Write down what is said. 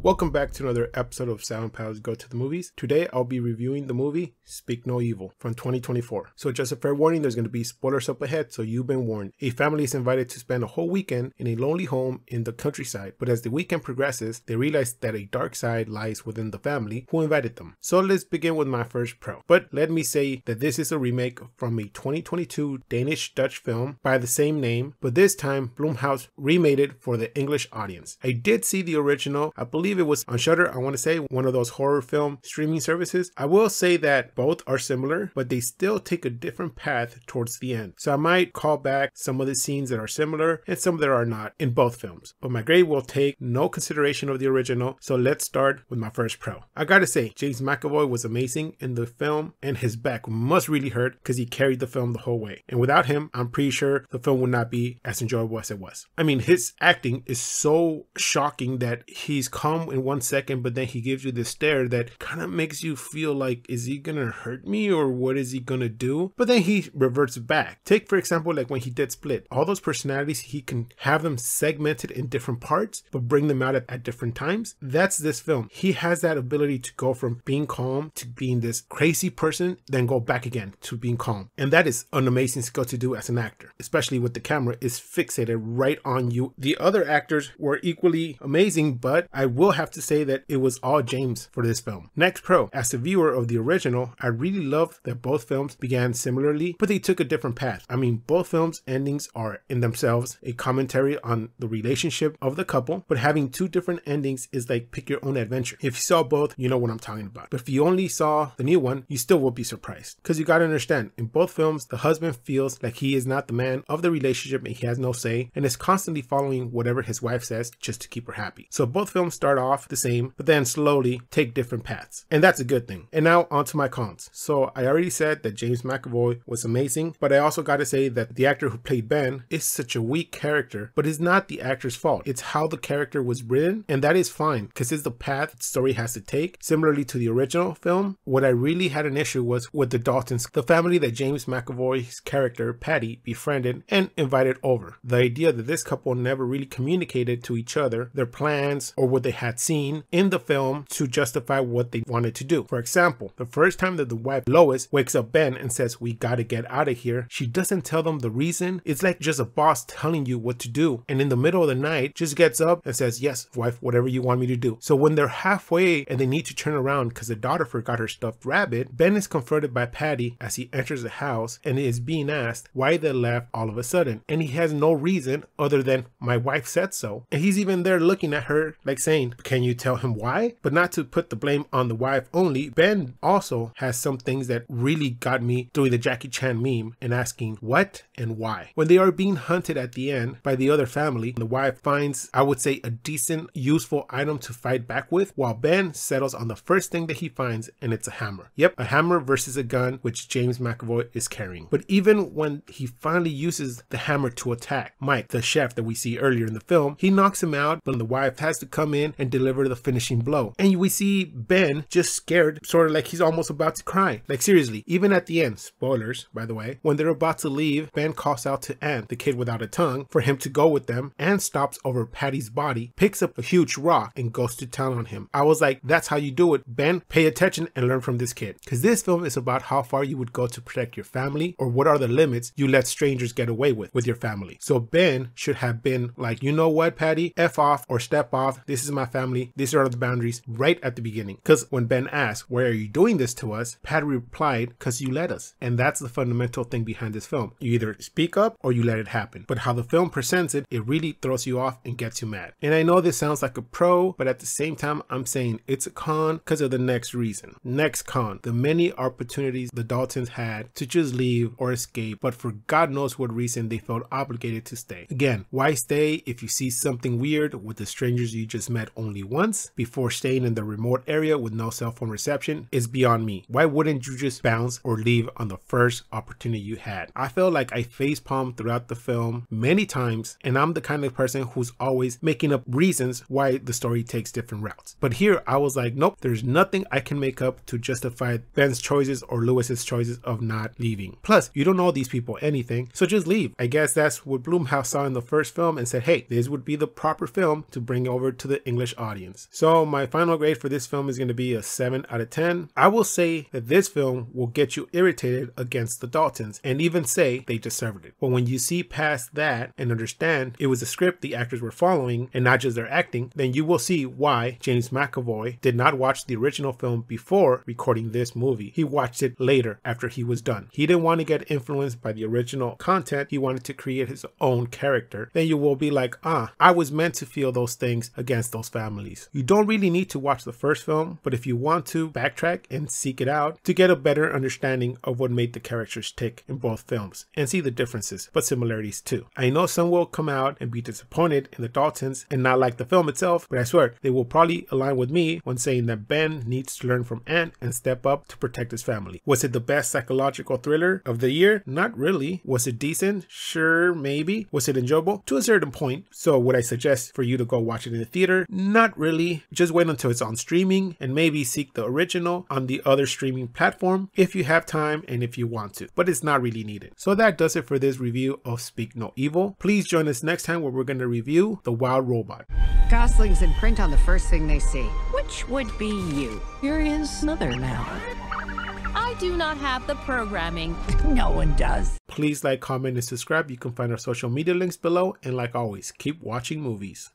Welcome back to another episode of Silent Pals Go to the Movies. Today I'll be reviewing the movie Speak No Evil from 2024. So just a fair warning, there's going to be spoilers up ahead, so you've been warned. A family is invited to spend a whole weekend in a lonely home in the countryside, but as the weekend progresses, they realize that a dark side lies within the family who invited them. So let's begin with my first pro. But let me say that this is a remake from a 2022 Danish-Dutch film by the same name, but this time Blumhouse remade it for the English audience. I did see the original. I believe it was on Shudder, I want to say, one of those horror film streaming services. I will say that both are similar, but they still take a different path towards the end. So I might call back some of the scenes that are similar and some that are not in both films. But my grade will take no consideration of the original, so let's start with my first pro. I gotta say, James McAvoy was amazing in the film, and his back must really hurt because he carried the film the whole way. And without him, I'm pretty sure the film would not be as enjoyable as it was. I mean, his acting is so shocking that he's calm in 1 second, but then he gives you this stare that kind of makes you feel like, is he gonna hurt me or what is he gonna do? But then he reverts back. Take for example, like when he did Split, all those personalities, he can have them segmented in different parts but bring them out at different times. That's this film. He has that ability to go from being calm to being this crazy person, then go back again to being calm, and that is an amazing skill to do as an actor, especially with the camera is fixated right on you. The other actors were equally amazing, but I will have to say that it was all James for this film. Next pro, as a viewer of the original, I really loved that both films began similarly, but they took a different path. I mean, both films' endings are in themselves a commentary on the relationship of the couple, but having two different endings is like pick your own adventure. If you saw both, you know what I'm talking about. But if you only saw the new one, you still will be surprised. Because you gotta understand, in both films, the husband feels like he is not the man of the relationship and he has no say, and is constantly following whatever his wife says just to keep her happy. So both films start off the same, but then slowly take different paths, and that's a good thing. And now on to my cons. So I already said that James McAvoy was amazing, but I also got to say that the actor who played Ben is such a weak character, but it's not the actor's fault. It's how the character was written, and that is fine because it's the path the story has to take. Similarly to the original film, what I really had an issue was with the Daltons, the family that James McAvoy's character Patty befriended and invited over. The idea that this couple never really communicated to each other their plans or what they had seen in the film to justify what they wanted to do. For example, the first time that the wife Lois wakes up Ben and says, "We gotta get out of here," she doesn't tell them the reason. It's like just a boss telling you what to do, and in the middle of the night just gets up and says, "Yes, wife, whatever you want me to do." So when they're halfway and they need to turn around because the daughter forgot her stuffed rabbit, Ben is confronted by Patty as he enters the house and is being asked why they left all of a sudden, and he has no reason other than "my wife said so," and he's even there looking at her like saying, "Can you tell him why?" But not to put the blame on the wife only, Ben also has some things that really got me doing the Jackie Chan meme and asking what and why. When they are being hunted at the end by the other family, the wife finds, I would say, a decent, useful item to fight back with, while Ben settles on the first thing that he finds, and it's a hammer. Yep, a hammer versus a gun, which James McAvoy is carrying. But even when he finally uses the hammer to attack Mike, the chef that we see earlier in the film, he knocks him out, but the wife has to come in and deliver the finishing blow. And we see Ben just scared, sort of like he's almost about to cry. Like seriously, even at the end, spoilers by the way, when they're about to leave, Ben calls out to Ann, the kid without a tongue, for him to go with them, and stops over Patty's body, picks up a huge rock and goes to town on him. I was like, that's how you do it, Ben. Pay attention and learn from this kid. Because this film is about how far you would go to protect your family, or what are the limits you let strangers get away with your family. So Ben should have been like, you know what, Patty, F off or step off. This is my family. These are the boundaries right at the beginning. Because when Ben asked, why are you doing this to us? Patty replied, because you let us. And that's the fundamental thing behind this film. You either speak up or you let it happen. But how the film presents it, it really throws you off and gets you mad. And I know this sounds like a pro, but at the same time, I'm saying it's a con because of the next reason. Next con, the many opportunities the Daltons had to just leave or escape, but for God knows what reason they felt obligated to stay. Again, why stay if you see something weird with the strangers you just met only once before staying in the remote area with no cell phone reception is beyond me. Why wouldn't you just bounce or leave on the first opportunity you had? I felt like I facepalmed throughout the film many times, and I'm the kind of person who's always making up reasons why the story takes different routes. But here I was like, nope, there's nothing I can make up to justify Ben's choices or Lewis's choices of not leaving. Plus, you don't know these people anything, so just leave. I guess that's what Blumhouse saw in the first film and said, hey, this would be the proper film to bring over to the English audience. So my final grade for this film is going to be a 7 out of 10. I will say that this film will get you irritated against the Daltons and even say they deserved it. But when you see past that and understand it was a script the actors were following and not just their acting, then you will see why James McAvoy did not watch the original film before recording this movie. He watched it later after he was done. He didn't want to get influenced by the original content. He wanted to create his own character. Then you will be like, I was meant to feel those things against those families. You don't really need to watch the first film, but if you want to, backtrack and seek it out to get a better understanding of what made the characters tick in both films and see the differences but similarities too. I know some will come out and be disappointed in the Daltons and not like the film itself, but I swear they will probably align with me when saying that Ben needs to learn from Ant and step up to protect his family. Was it the best psychological thriller of the year? Not really. Was it decent? Sure, maybe. Was it enjoyable? To a certain point. So would I suggest for you to go watch it in the theater? Not really. Just wait until it's on streaming and maybe seek the original on the other streaming platform if you have time and if you want to, but it's not really needed. So that does it for this review of Speak No Evil. Please join us next time where we're going to review The Wild Robot. Goslings imprint on the first thing they see. Which would be you. Here is another now. I do not have the programming. No one does. Please like, comment, and subscribe. You can find our social media links below. And like always, keep watching movies.